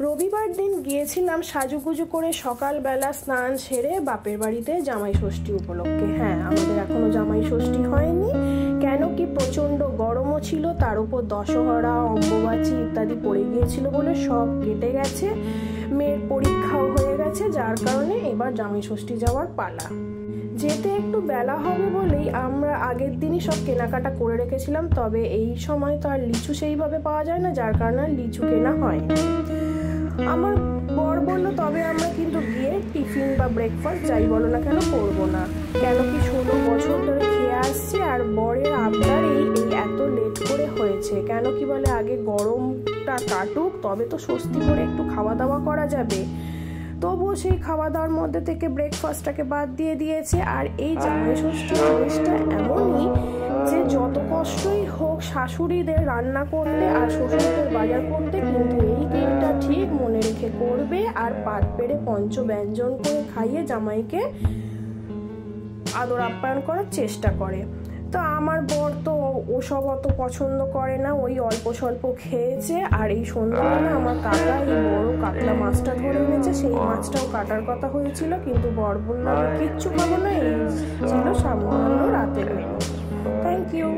রবিবার দিন গিয়েছিলাম সাজুগুজু করে সকালবেলা স্নান সেরে বাপের বাড়িতে জামাই ষষ্ঠী উপলক্ষে। হ্যাঁ, আমাদের এখনো জামাই ষষ্ঠী হয়নি, কেন কি প্রচণ্ড গরমও ছিল, তার উপর দশহরা অম্বুবাচী ইত্যাদি পড়ে গিয়েছিল বলে সব কেটে গেছে। মেয়ের পরীক্ষাও হয়ে গেছে, যার কারণে এবার জামাই ষষ্ঠী যাওয়ার পালা। যেতে একটু বেলা হবে বলেই আমরা আগের দিনই সব কেনাকাটা করে রেখেছিলাম, তবে এই সময় তো আর লিচু সেইভাবে পাওয়া যায় না, যার কারণে লিচু কেনা হয়নি। আমার বর বললো তবে আমরা কিন্তু গিয়ে টিফিন বা ব্রেকফাস্ট যাই বলো না কেন করবো না, কেন কি 16 বছর ধরে খেয়ে আসছি আর বরের আবদারেই এই এত লেট করে হয়েছে। কেন কি বলে আগে গরমটা কাটুক তবে তো স্বস্তি করে একটু খাওয়া দাওয়া করা যাবে। তবুও সেই খাওয়া দাওয়ার মধ্যে থেকে ব্রেকফাস্টটাকে বাদ দিয়ে দিয়েছে। আর এই জামাই ষষ্ঠীর জিনিসটা এমনই যে যত কষ্টই হোক শাশুড়িদের রান্না করতে আর শ্বশুরদের বাজার করতে, কিন্তু এই দিনটা ঠিক মনে রেখে করবে আর পাত পেড়ে পঞ্চব্যঞ্জন করে খাইয়ে জামাইকে আদর আপ্যায়ন করার চেষ্টা করে। তো আমার বর তো ওসব অত পছন্দ করে না, ওই অল্প স্বল্প খেয়েছে। আর এই সন্ধ্যাবেলা আমার কাকা এই বড় কাতলা মাছটা ধরে এনেছে, সেই মাছটাও কাটার কথা হয়েছিল, কিন্তু বর বলল আমি কিচ্ছু খাবো না। এই ছিল সামান্য রাতের মেনু। Thank you.